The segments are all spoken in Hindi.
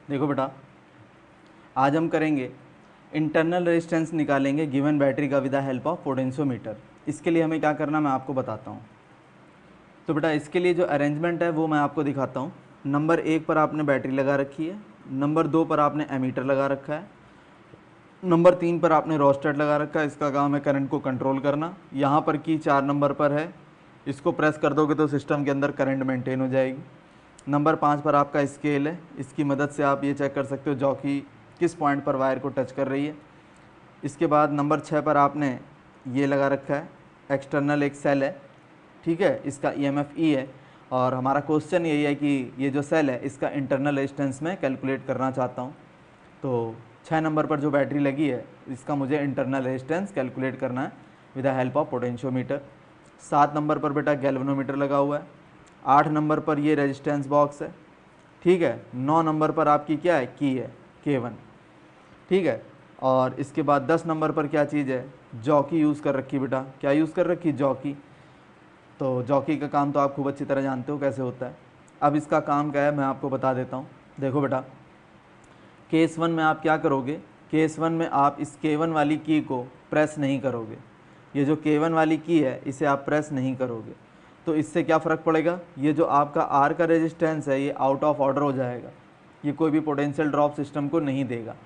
देखो बेटा, आज हम करेंगे इंटरनल रेजिस्टेंस निकालेंगे गिवन बैटरी का with the help of potentiometer. इसके लिए हमें क्या करना मैं आपको बताता हूँ। तो बेटा इसके लिए जो अरेंजमेंट है वो मैं आपको दिखाता हूँ। नंबर 1 पर आपने बैटरी लगा रखी है, नंबर 2 पर आपने एमीटर लगा रखा है, नंबर 3 पर आपने रोस्टेट लगा रखा है, इसका काम है करंट को कंट्रोल करना। यहाँ पर की 4 नंबर पर है, इसको प्रेस कर दोगे तो सिस्टम के अंदर करंट मेंटेन हो जाएगी। नंबर 5 पर आपका स्केल है, इसकी मदद से आप ये चेक कर सकते हो जॉकी किस पॉइंट पर वायर को टच कर रही है। इसके बाद नंबर 6 पर आपने ये लगा रखा है, एक्सटर्नल एक सेल है, ठीक है, इसका EMF E है। और हमारा क्वेश्चन यही है कि ये जो सेल है इसका इंटरनल रेजिस्टेंस मैं कैलकुलेट करना चाहता हूँ। तो 6 नंबर पर जो बैटरी लगी है इसका मुझे इंटरनल रेजिस्टेंस कैलकुलेट करना है with the help of potentiometer. 7 number पर बेटा गैल्वेनोमीटर लगा हुआ है। 8 नंबर पर ये रेजिस्टेंस बॉक्स है, ठीक है। 9 नंबर पर आपकी क्या है, की है, K1, ठीक है। और इसके बाद 10 नंबर पर क्या चीज़ है, जॉकी यूज़ कर रखी बेटा। क्या यूज़ कर रखी, जॉकी। तो जॉकी का काम तो आप खूब अच्छी तरह जानते हो कैसे होता है। अब इसका काम क्या है मैं आपको बता देता हूँ। देखो बेटा, केस 1 में आप क्या करोगे, केस 1 में आप इस K1 वाली की को प्रेस नहीं करोगे। ये जो K1 वाली की है इसे आप प्रेस नहीं करोगे, तो इससे क्या फ़र्क पड़ेगा, ये जो आपका R का रेजिस्टेंस है ये आउट ऑफ ऑर्डर हो जाएगा, ये कोई भी पोटेंशियल ड्रॉप सिस्टम को नहीं देगा।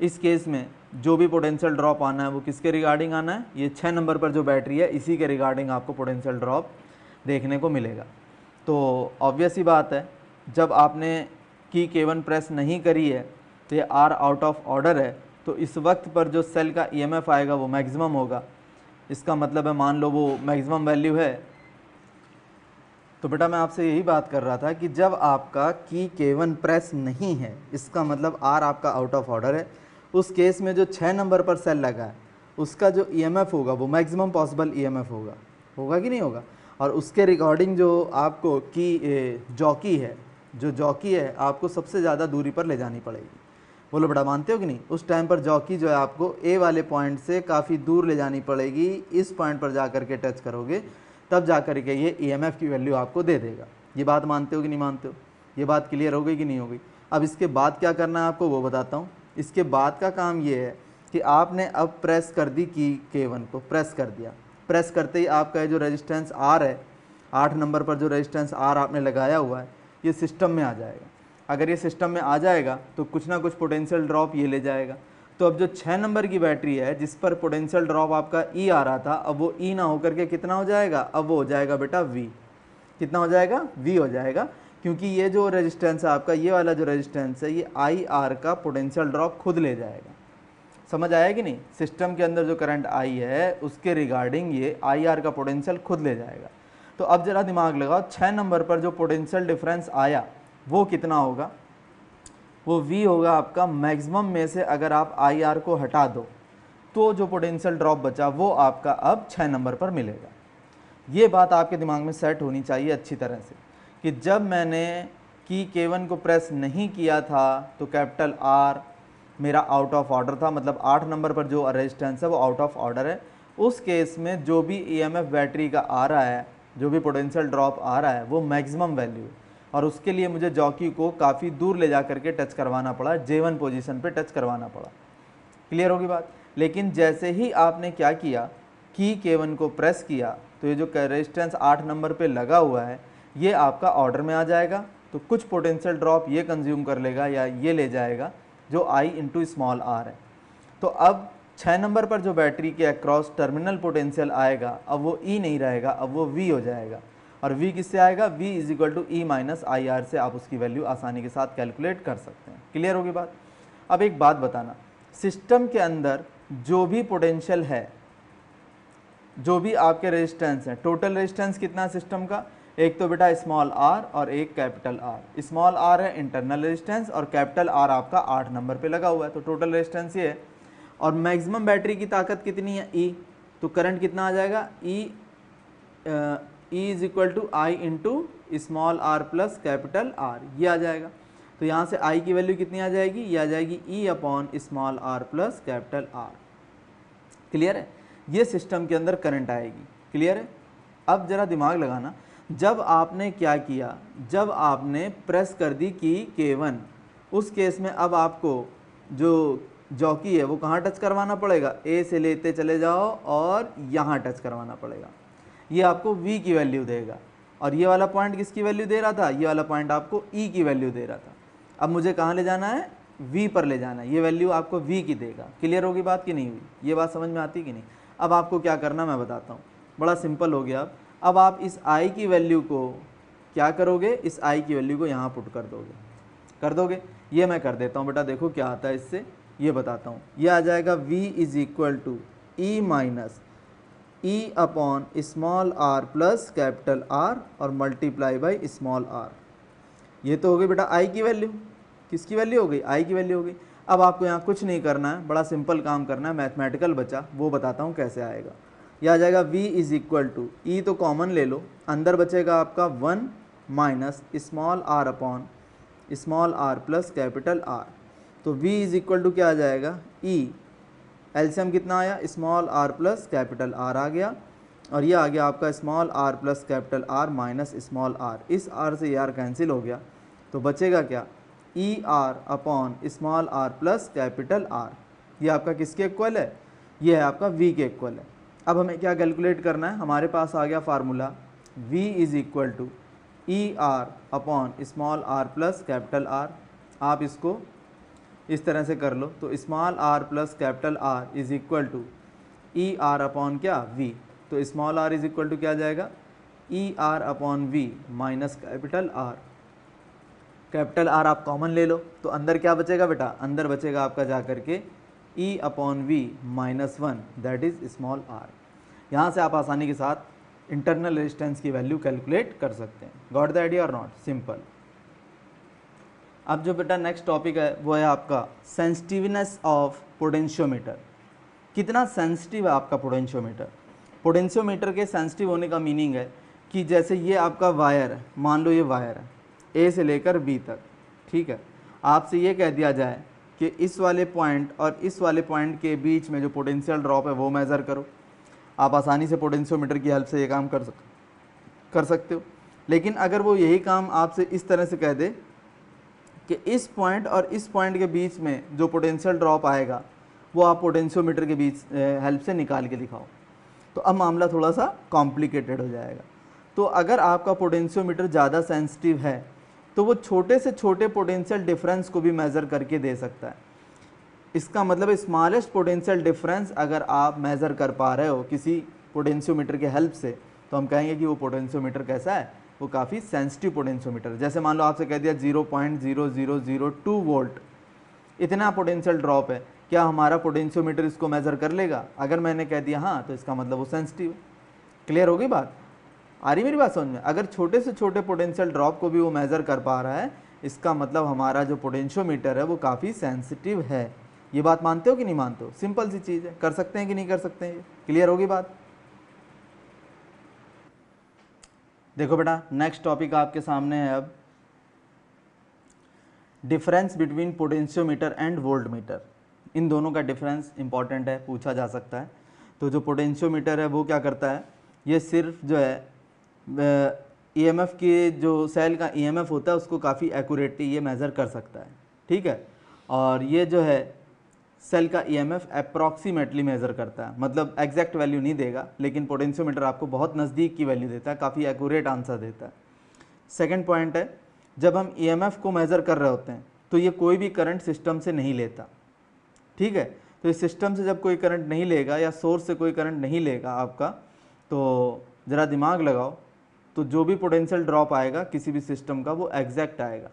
इस केस में जो भी पोटेंशियल ड्रॉप आना है वो किसके रिगार्डिंग आना है, ये 6 नंबर पर जो बैटरी है इसी के रिगार्डिंग आपको पोटेंशियल ड्रॉप देखने को मिलेगा। तो ऑब्वियस ही बात है, जब आपने की K1 प्रेस नहीं करी है तो ये R आउट ऑफ ऑर्डर है, तो इस वक्त पर जो सेल का EMF आएगा वो मैक्सिमम होगा। इसका मतलब है मान लो वो मैक्सिमम वैल्यू है। तो बेटा मैं आपसे यही बात कर रहा था कि जब आपका की K1 प्रेस नहीं है इसका मतलब R आपका आउट ऑफ ऑर्डर है। उस केस में जो 6 नंबर पर सेल लगा है उसका जो EMF होगा वो मैक्सिमम पॉसिबल EMF होगा, होगा कि नहीं होगा। और उसके रिकॉर्डिंग जो आपको की जॉकी है, जो जॉकी है आपको सबसे ज़्यादा दूरी पर ले जानी पड़ेगी। बोलो बेटा मानते हो कि नहीं। उस टाइम पर जॉकी जो है आपको ए वाले पॉइंट से काफ़ी दूर ले जानी पड़ेगी, इस पॉइंट पर जा कर के टच करोगे तब जा कर के ये EMF की वैल्यू आपको दे देगा। ये बात मानते हो कि नहीं मानते हो, ये बात क्लियर हो गई कि नहीं हो गई। अब इसके बाद क्या करना है आपको वो बताता हूँ। इसके बाद का काम ये है कि आपने अब प्रेस कर दी की K1 को, प्रेस कर दिया। प्रेस करते ही आपका जो रेजिस्टेंस R है, 8 नंबर पर जो रेजिस्टेंस R आपने लगाया हुआ है ये सिस्टम में आ जाएगा। अगर ये सिस्टम में आ जाएगा तो कुछ ना कुछ पोटेंशियल ड्रॉप ये ले जाएगा। तो अब जो 6 नंबर की बैटरी है जिस पर पोटेंशियल ड्रॉप आपका E आ रहा था, अब वो E ना होकर के कितना हो जाएगा, अब वो हो जाएगा बेटा V। कितना हो जाएगा, V हो जाएगा, क्योंकि ये जो रेजिस्टेंस है आपका, ये वाला जो रेजिस्टेंस है ये IR का पोटेंशियल ड्रॉप खुद ले जाएगा। समझ आया कि नहीं। सिस्टम के अंदर जो करंट आई है उसके रिगार्डिंग ये IR का पोटेंशियल खुद ले जाएगा। तो अब जरा दिमाग लगाओ, 6 नंबर पर जो पोटेंशियल डिफरेंस आया वो कितना होगा, वो V होगा आपका मैक्सिमम में से। अगर आप IR को हटा दो तो जो पोटेंशियल ड्रॉप बचा वो आपका अब 6 नंबर पर मिलेगा। ये बात आपके दिमाग में सेट होनी चाहिए अच्छी तरह से कि जब मैंने की K1 को प्रेस नहीं किया था तो कैपिटल R मेरा आउट ऑफ ऑर्डर था, मतलब 8 नंबर पर जो रेजिस्टेंस है वो आउट ऑफ ऑर्डर है। उस केस में जो भी EMF बैटरी का आ रहा है, जो भी पोटेंशियल ड्रॉप आ रहा है वो मैक्सिमम वैल्यू है। और उसके लिए मुझे जॉकी को काफ़ी दूर ले जा करके टच करवाना पड़ा, J1 पोजीशन पे टच करवाना पड़ा। क्लियर होगी बात। लेकिन जैसे ही आपने क्या किया, की K1 को प्रेस किया तो ये जो रेजिस्टेंस 8 नंबर पे लगा हुआ है ये आपका ऑर्डर में आ जाएगा। तो कुछ पोटेंशियल ड्रॉप ये कंज्यूम कर लेगा या ये ले जाएगा जो I इंटू स्मॉल r है। तो अब 6 नंबर पर जो बैटरी के अक्रॉस टर्मिनल पोटेंशियल आएगा अब वो E नहीं रहेगा, अब वो V हो जाएगा। और V किससे आएगा, V is equal to E minus IR से आप उसकी वैल्यू आसानी के साथ कैलकुलेट कर सकते हैं। क्लियर होगी बात। अब एक बात बताना, सिस्टम के अंदर जो भी पोटेंशियल है, जो भी आपके रेजिस्टेंस है, टोटल रेजिस्टेंस कितना है सिस्टम का, एक तो बेटा स्मॉल r और एक कैपिटल R। स्मॉल r है इंटरनल रेजिस्टेंस और कैपिटल R आपका 8 नंबर पे लगा हुआ है, तो टोटल रेजिस्टेंस ये है। और मैक्सिमम बैटरी की ताकत कितनी है, E। तो करंट कितना आ जाएगा, E is equal to I into small r plus capital R, ये आ जाएगा। तो यहाँ से I की वैल्यू कितनी आ जाएगी, ये आ जाएगी E upon small r plus capital R। Clear है, ये सिस्टम के अंदर करंट आएगी। क्लियर है। अब जरा दिमाग लगाना, जब आपने क्या किया, जब आपने प्रेस कर दी की K1, उस केस में अब आपको जो जॉकी है वो कहाँ टच करवाना पड़ेगा, ए से लेते चले जाओ और यहाँ टच करवाना पड़ेगा। ये आपको v की वैल्यू देगा, और ये वाला पॉइंट किसकी वैल्यू दे रहा था, ये वाला पॉइंट आपको e की वैल्यू दे रहा था। अब मुझे कहाँ ले जाना है, v पर ले जाना है, ये वैल्यू आपको v की देगा। क्लियर होगी बात कि नहीं हुई, ये बात समझ में आती कि नहीं। अब आपको क्या करना मैं बताता हूँ, बड़ा सिंपल हो गया। अब आप इस i की वैल्यू को क्या करोगे, इस i की वैल्यू को यहाँ पुट कर दोगे। ये मैं कर देता हूँ बेटा, देखो क्या आता है इससे, ये बताता हूँ। ये आ जाएगा v is equal to E minus E upon small r plus capital R और मल्टीप्लाई बाई स्मॉल r। ये तो हो गई बेटा i की वैल्यू, किसकी वैल्यू हो गई, i की वैल्यू हो गई। अब आपको यहाँ कुछ नहीं करना है, बड़ा सिंपल काम करना है, मैथमेटिकल बचा, वो बताता हूँ कैसे आएगा। यह आ जाएगा v इज इक्वल टू ई तो कॉमन ले लो, अंदर बचेगा आपका 1 minus small r upon small r plus capital R। तो v इज इक्वल टू क्या आ जाएगा, e एलसीएम कितना आया, small r plus capital R आ गया, और ये आ गया आपका small r plus capital R minus small r। इस r से ये r कैंसिल हो गया, तो बचेगा क्या, ई R upon small r plus capital R। ये आपका किसके इक्वल है, ये है आपका v के इक्वल है। अब हमें क्या कैलकुलेट करना है, हमारे पास आ गया formula v is equal to E R upon small r plus capital R। आप इसको इस तरह से कर लो, तो small r plus capital R is equal to E R upon क्या v। तो small r is equal to क्या आ जाएगा, E R upon v minus capital R। Capital R आप कॉमन ले लो, तो अंदर क्या बचेगा बेटा, अंदर बचेगा आपका जा करके e upon v minus 1 that is small r। यहाँ से आप आसानी के साथ इंटरनल रेजिस्टेंस की वैल्यू कैलकुलेट कर सकते हैं। गॉट द आइडिया और नॉट, सिंपल। अब जो बेटा नेक्स्ट टॉपिक है वो है आपका सेंसिटिवनेस ऑफ पोटेंशियोमीटर। कितना सेंसिटिव है आपका पोटेंशियोमीटर। पोटेंशियोमीटर के सेंसिटिव होने का मीनिंग है कि जैसे ये आपका वायर है, मान लो ये वायर है ए से लेकर बी तक, ठीक है। आपसे ये कह दिया जाए कि इस वाले पॉइंट और इस वाले पॉइंट के बीच में जो पोटेंशियल ड्रॉप है वो मेज़र करो। आप आसानी से पोटेंशियोमीटर की हेल्प से ये काम कर सकते हो। लेकिन अगर वो यही काम आपसे इस तरह से कह दे कि इस पॉइंट और इस पॉइंट के बीच में जो पोटेंशियल ड्रॉप आएगा वो आप पोटेंशियोमीटर के बीच हेल्प से निकाल के दिखाओ, तो अब मामला थोड़ा सा कॉम्प्लिकेटेड हो जाएगा। तो अगर आपका पोटेंशियोमीटर ज़्यादा सेंसिटिव है तो वो छोटे से छोटे पोटेंशियल डिफरेंस को भी मेज़र करके दे सकता है। इसका मतलब स्मॉलेस्ट पोटेंशियल डिफरेंस अगर आप मेज़र कर पा रहे हो किसी पोटेंशियोमीटर के हेल्प से, तो हम कहेंगे कि वो पोटेंशियोमीटर कैसा है, वो काफ़ी सेंसिटिव पोटेंशियोमीटर। जैसे मान लो आपसे कह दिया 0.0002 वोल्ट इतना पोटेंशियल ड्रॉप है, क्या हमारा पोटेंशियोमीटर इसको मेज़र कर लेगा। अगर मैंने कह दिया हाँ, तो इसका मतलब वो सेंसिटिव है। क्लियर होगी बात, आ रही मेरी बात समझ में। अगर छोटे से छोटे पोटेंशियल ड्रॉप को भी वो मेज़र कर पा रहा है, इसका मतलब हमारा जो पोटेंशियोमीटर है वो काफ़ी सेंसिटिव है। ये बात मानते हो कि नहीं मानते हो, सिंपल सी चीज़ है, कर सकते हैं कि नहीं कर सकते हैं। क्लियर होगी बात। देखो बेटा नेक्स्ट टॉपिक आपके सामने है अब difference between potentiometer and voltmeter. इन दोनों का डिफरेंस इंपॉर्टेंट है, पूछा जा सकता है। तो जो पोटेंशियोमीटर है वो क्या करता है, ये सिर्फ जो है ईएमएफ के जो सेल का ईएमएफ होता है उसको काफ़ी एक्यूरेटली ये मेज़र कर सकता है, ठीक है। और ये जो है सेल का ईएमएफ अप्रॉक्सीमेटली मेज़र करता है, मतलब एग्जैक्ट वैल्यू नहीं देगा, लेकिन पोटेंशियोमीटर आपको बहुत नज़दीक की वैल्यू देता है, काफ़ी एक्यूरेट आंसर देता है। सेकंड पॉइंट है, जब हम ईएमएफ को मेज़र कर रहे होते हैं तो ये कोई भी करंट सिस्टम से नहीं लेता, ठीक है। तो इस सिस्टम से जब कोई करंट नहीं लेगा या सोर्स से कोई करंट नहीं लेगा आपका, तो ज़रा दिमाग लगाओ, तो जो भी पोटेंशियल ड्रॉप आएगा किसी भी सिस्टम का वो एग्जैक्ट आएगा।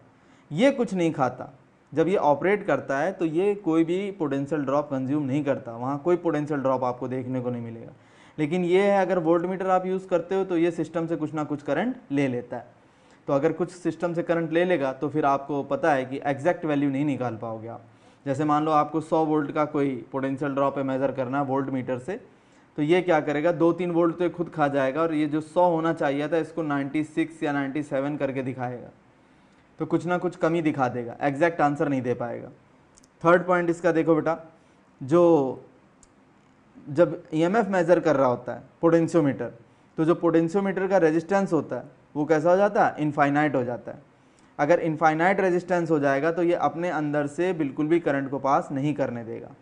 ये कुछ नहीं खाता, जब ये ऑपरेट करता है तो ये कोई भी पोटेंशियल ड्रॉप कंज्यूम नहीं करता, वहाँ कोई पोटेंशियल ड्रॉप आपको देखने को नहीं मिलेगा। लेकिन ये है अगर वोल्टमीटर आप यूज़ करते हो तो ये सिस्टम से कुछ ना कुछ करंट ले लेता है। तो अगर कुछ सिस्टम से करंट ले लेगा तो फिर आपको पता है कि एग्जैक्ट वैल्यू नहीं निकाल पाओगे आप। जैसे मान लो आपको 100 वोल्ट का कोई पोटेंशियल ड्रॉप है मेज़र करना है वोल्टमीटर से, तो ये क्या करेगा, 2-3 वोल्ट तो ये खुद खा जाएगा और ये जो 100 होना चाहिए था इसको 96 या 97 करके दिखाएगा, तो कुछ ना कुछ कमी दिखा देगा, एग्जैक्ट आंसर नहीं दे पाएगा। थर्ड पॉइंट इसका देखो बेटा, जो जब ईएमएफ मेज़र कर रहा होता है पोटेंशियोमीटर, तो जो पोटेंशियोमीटर का रेजिस्टेंस होता है वो कैसा हो जाता है, इनफाइनाइट हो जाता है। अगर इनफाइनाइट रेजिस्टेंस हो जाएगा तो ये अपने अंदर से बिल्कुल भी करंट को पास नहीं करने देगा।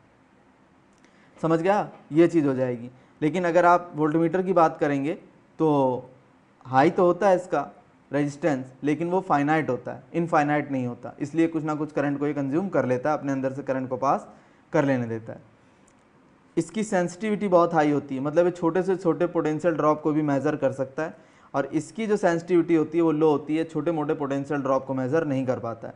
समझ गया, ये चीज़ हो जाएगी। लेकिन अगर आप वोल्टमीटर की बात करेंगे तो हाई तो होता है इसका रेजिस्टेंस, लेकिन वो फाइनाइट होता है, इनफाइनाइट नहीं होता, इसलिए कुछ ना कुछ करंट को ये कंज्यूम कर लेता है, अपने अंदर से करंट को पास कर लेने देता है। इसकी सेंसिटिविटी बहुत हाई होती है, मतलब ये छोटे से छोटे पोटेंशियल ड्रॉप को भी मेज़र कर सकता है, और इसकी जो सेंसिटिविटी होती है वो लो होती है, छोटे मोटे पोटेंशियल ड्रॉप को मेज़र नहीं कर पाता है।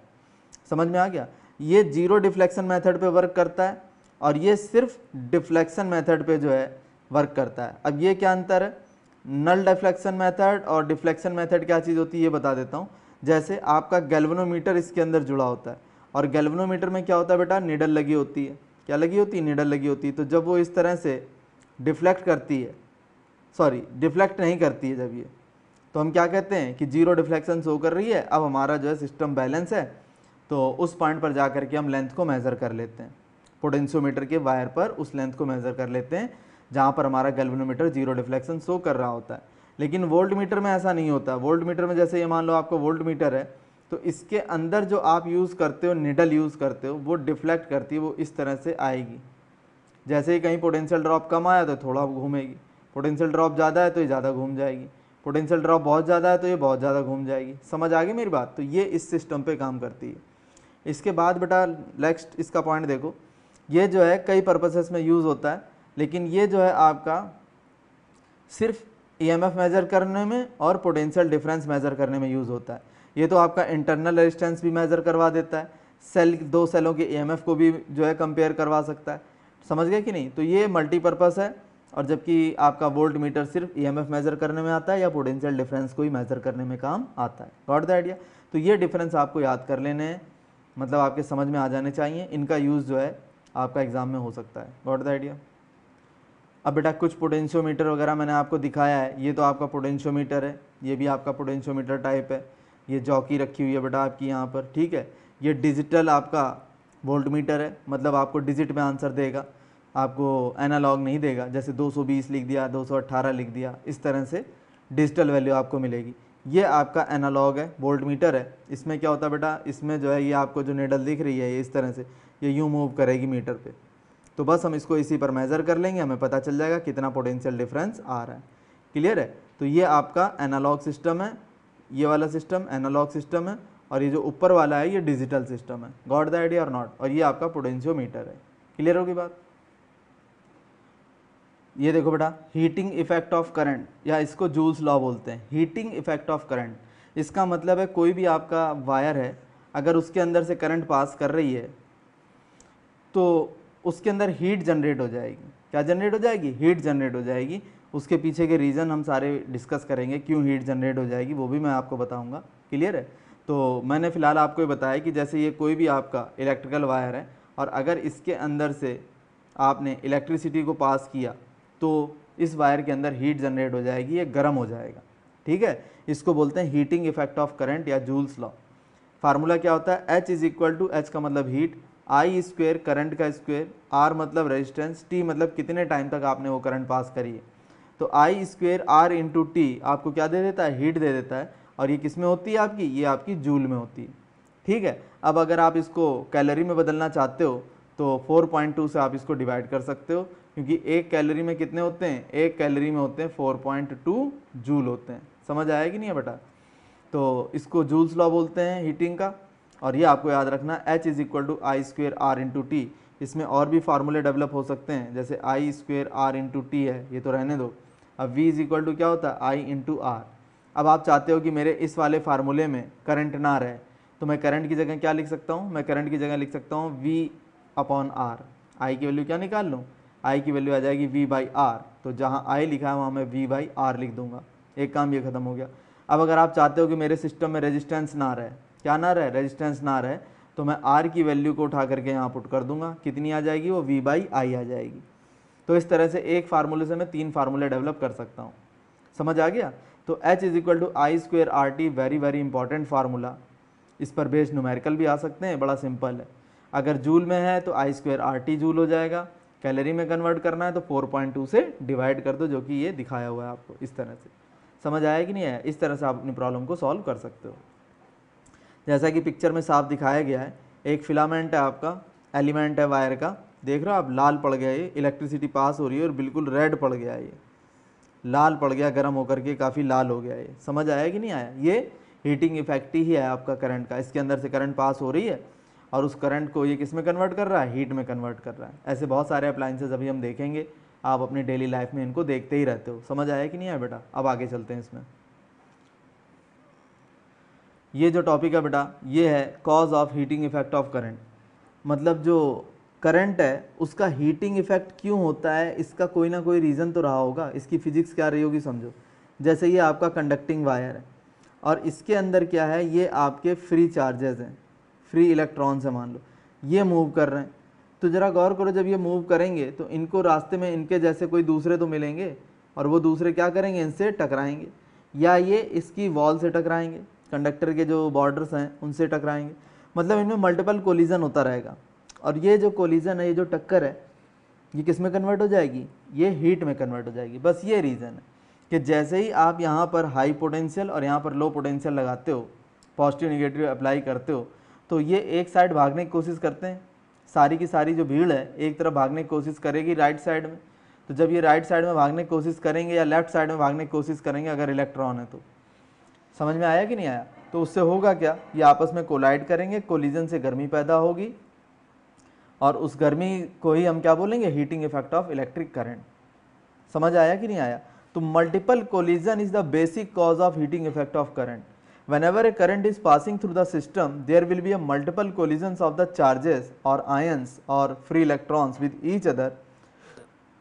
समझ में आ गया। ये जीरो डिफ्लेक्शन मेथड पे वर्क करता है और ये सिर्फ डिफ्लेक्शन मेथड पे जो है वर्क करता है। अब ये क्या अंतर है, नल डिफ्लेक्शन मेथड और डिफ्लेक्शन मेथड क्या चीज़ होती है ये बता देता हूँ। जैसे आपका गैल्वेनोमीटर इसके अंदर जुड़ा होता है, और गैल्वेनोमीटर में क्या होता है बेटा, नीडल लगी होती है। क्या लगी होती है, नीडल लगी होती है। तो जब वो इस तरह से डिफ्लेक्ट करती है, सॉरी डिफ्लेक्ट नहीं करती है जब ये, तो हम क्या कहते हैं कि जीरो डिफ्लेक्शन शो कर रही है। अब हमारा जो है सिस्टम बैलेंस है, तो उस पॉइंट पर जा करके हम लेंथ को मेज़र कर लेते हैं, पोटेंशियोमीटर के वायर पर उस लेंथ को मेज़र कर लेते हैं जहाँ पर हमारा गैल्वेनोमीटर जीरो डिफ्लेक्शन शो कर रहा होता है। लेकिन वोल्ट मीटर में ऐसा नहीं होता। वोल्ट मीटर में जैसे ये मान लो आपका वोल्ट मीटर है, तो इसके अंदर जो आप यूज़ करते हो, निडल यूज़ करते हो, वो डिफ्लेक्ट करती है, वो इस तरह से आएगी। जैसे ही कहीं पोटेंशियल ड्रॉप कम आया तो थोड़ा घूमेगी, पोटेंशियल ड्रॉप ज़्यादा है तो ये ज़्यादा घूम जाएगी, पोटेंशियल ड्रॉप बहुत ज़्यादा है तो ये बहुत ज़्यादा घूम जाएगी। समझ आ गई मेरी बात। तो ये इस सिस्टम पे काम करती है। इसके बाद बेटा नेक्स्ट इसका पॉइंट देखो, ये जो है कई पर्पसेस में यूज़ होता है, लेकिन ये जो है आपका सिर्फ ईएमएफ मेज़र करने में और पोटेंशियल डिफरेंस मेज़र करने में यूज़ होता है। ये तो आपका इंटरनल रेजिस्टेंस भी मेज़र करवा देता है, सेल दो सेलों के ईएमएफ को भी जो है कंपेयर करवा सकता है। समझ गए कि नहीं। तो ये मल्टीपर्पज़ है, और जबकि आपका वोल्ट मीटर सिर्फ ईएमएफ मेज़र करने में आता है या पोटेंशियल डिफरेंस को ही मेज़र करने में काम आता है। Got the idea. तो ये डिफरेंस आपको याद कर लेने हैं, मतलब आपके समझ में आ जाने चाहिए। इनका यूज़ जो है आपका एग्ज़ाम में हो सकता है। Got the idea. अब बेटा कुछ पोटेंशियोमीटर वगैरह मैंने आपको दिखाया है। ये तो आपका पोटेंशियोमीटर है, ये भी आपका पोटेंशियोमीटर टाइप है। ये जॉकी रखी हुई है बेटा आपकी यहाँ पर, ठीक है। ये डिजिटल आपका वोल्टमीटर है, मतलब आपको डिजिट में आंसर देगा, आपको एनालॉग नहीं देगा। जैसे 220 लिख दिया, 218 लिख दिया, इस तरह से डिजिटल वैल्यू आपको मिलेगी। ये आपका एनालॉग है, वोल्टमीटर है। इसमें क्या होता है बेटा, इसमें जो है ये आपको जो निडल दिख रही है ये इस तरह से ये यूँ मूव करेगी मीटर पे। तो बस हम इसको इसी पर मेज़र कर लेंगे, हमें पता चल जाएगा कितना पोटेंशियल डिफरेंस आ रहा है। क्लियर है। तो ये आपका एनालॉग सिस्टम है, ये वाला सिस्टम एनालॉग सिस्टम है, और ये जो ऊपर वाला है ये डिजिटल सिस्टम है। गॉट द आइडिया और नॉट। और ये आपका पोटेंशियोमीटर है। क्लियर होगी बात। ये देखो बेटा, हीटिंग इफेक्ट ऑफ करंट, या इसको जूल्स लॉ बोलते हैं, हीटिंग इफेक्ट ऑफ करंट। इसका मतलब है कोई भी आपका वायर है, अगर उसके अंदर से करंट पास कर रही है तो उसके अंदर हीट जनरेट हो जाएगी। क्या जनरेट हो जाएगी, हीट जनरेट हो जाएगी। उसके पीछे के रीज़न हम सारे डिस्कस करेंगे, क्यों हीट जनरेट हो जाएगी वो भी मैं आपको बताऊंगा। क्लियर है। तो मैंने फ़िलहाल आपको ये बताया कि जैसे ये कोई भी आपका इलेक्ट्रिकल वायर है, और अगर इसके अंदर से आपने इलेक्ट्रिसिटी को पास किया तो इस वायर के अंदर हीट जनरेट हो जाएगी, ये गर्म हो जाएगा। ठीक है। इसको बोलते हैं हीटिंग इफेक्ट ऑफ करंट या जूल्स लॉ। फार्मूला क्या होता है, H is equal to, H का मतलब हीट, आई स्क्वेयर करंट का स्क्वेयर, आर मतलब रेजिस्टेंस, टी मतलब कितने टाइम तक आपने वो करंट पास करी है। तो आई स्क्वेयर आर इंटू टी आपको क्या दे देता है, हीट दे देता है। और ये किस में होती है आपकी, ये आपकी जूल में होती है। ठीक है। अब अगर आप इसको कैलोरी में बदलना चाहते हो तो 4.2 से आप इसको डिवाइड कर सकते हो, क्योंकि एक कैलोरी में कितने होते हैं, एक कैलोरी में होते हैं 4.2 जूल होते हैं। समझ आया कि नहीं है बेटा। तो इसको जूल्स लॉ बोलते हैं हीटिंग का। और ये आपको याद रखना, H is equal to I square R into T. इसमें और भी फार्मूले डेवलप हो सकते हैं, जैसे I square R into T है, ये तो रहने दो। अब V इज इक्वल टू क्या होता है, आई इंटू आर। अब आप चाहते हो कि मेरे इस वाले फार्मूले में करंट ना रहे, तो मैं करंट की जगह क्या लिख सकता हूँ, मैं करंट की जगह लिख सकता हूँ V अपॉन आर। आई की वैल्यू क्या निकाल लूँ, आई की वैल्यू आ जाएगी V बाई आर। तो जहाँ आई लिखा है वहाँ मैं V बाई आर लिख दूंगा। एक काम ये खत्म हो गया। अब अगर आप चाहते हो कि मेरे सिस्टम में रेजिस्टेंस ना रहे, क्या ना रहे, रेजिस्टेंस ना रहे, तो मैं आर की वैल्यू को उठा करके यहाँ पुट कर दूंगा। कितनी आ जाएगी, वो V बाई आई आ जाएगी। तो इस तरह से एक फार्मूले से मैं 3 फार्मूले डेवलप कर सकता हूँ। समझ आ गया। तो H is equal to I square R T, very very important formula. इस पर बेस्ड न्यूमेरिकल भी आ सकते हैं, बड़ा सिंपल है। अगर जूल में है तो आई स्क्वेयर आर टी जूल हो जाएगा, कैलोरी में कन्वर्ट करना है तो 4.2 से डिवाइड कर दो, जो कि ये दिखाया हुआ है आपको इस तरह से। समझ आया कि नहीं आया। इस तरह से आप अपनी प्रॉब्लम को सॉल्व कर सकते हो। जैसा कि पिक्चर में साफ दिखाया गया है, एक फिलामेंट है आपका, एलिमेंट है वायर का, देख रहे हो आप, लाल पड़ गया ये, इलेक्ट्रिसिटी पास हो रही है और बिल्कुल रेड पड़ गया ये, लाल पड़ गया गर्म होकर के, काफ़ी लाल हो गया ये। समझ आया कि नहीं आया? ये हीटिंग इफेक्ट ही है आपका करंट का, इसके अंदर से करंट पास हो रही है और उस करंट को ये किस में कन्वर्ट कर रहा है? हीट में कन्वर्ट कर रहा है। ऐसे बहुत सारे अप्लाइंसेज अभी हम देखेंगे, आप अपनी डेली लाइफ में इनको देखते ही रहते हो। समझ आया कि नहीं आया बेटा? अब आगे चलते हैं इसमें। ये जो टॉपिक है बेटा, ये है cause of heating effect of current, मतलब जो करंट है उसका हीटिंग इफेक्ट क्यों होता है, इसका कोई ना कोई रीज़न तो रहा होगा। इसकी फिजिक्स क्या रही होगी समझो। जैसे ये आपका कंडक्टिंग वायर है और इसके अंदर क्या है, ये आपके फ्री चार्जेस हैं, फ्री इलेक्ट्रॉन्स हैं, मान लो ये मूव कर रहे हैं। तो ज़रा गौर करो, जब ये मूव करेंगे तो इनको रास्ते में इनके जैसे कोई दूसरे तो मिलेंगे और वो दूसरे क्या करेंगे, इनसे टकराएंगे, या ये इसकी वॉल से टकराएंगे, कंडक्टर के जो बॉर्डर्स हैं उनसे टकराएंगे। मतलब इनमें मल्टीपल कोलिजन होता रहेगा और ये जो कोलिजन है, ये जो टक्कर है, ये किस में कन्वर्ट हो जाएगी? ये हीट में कन्वर्ट हो जाएगी। बस ये रीज़न है कि जैसे ही आप यहाँ पर हाई पोटेंशियल और यहाँ पर लो पोटेंशियल लगाते हो, पॉजिटिव निगेटिव अप्लाई करते हो, तो ये एक साइड भागने की कोशिश करते हैं, सारी की सारी जो भीड़ है एक तरफ भागने की कोशिश करेगी राइट साइड में। तो जब ये राइट साइड में भागने की कोशिश करेंगे या लेफ्ट साइड में भागने की कोशिश करेंगे, अगर इलेक्ट्रॉन है तो, समझ में आया कि नहीं आया? तो उससे होगा क्या, ये आपस में कोलाइड करेंगे, कोलिजन से गर्मी पैदा होगी और उस गर्मी को ही हम क्या बोलेंगे, heating effect of electric current. समझ आया कि नहीं आया? तो multiple collision is the basic cause of heating effect of current. Whenever a current is passing through the system, there will be a multiple collisions of the charges or ions or free electrons with each other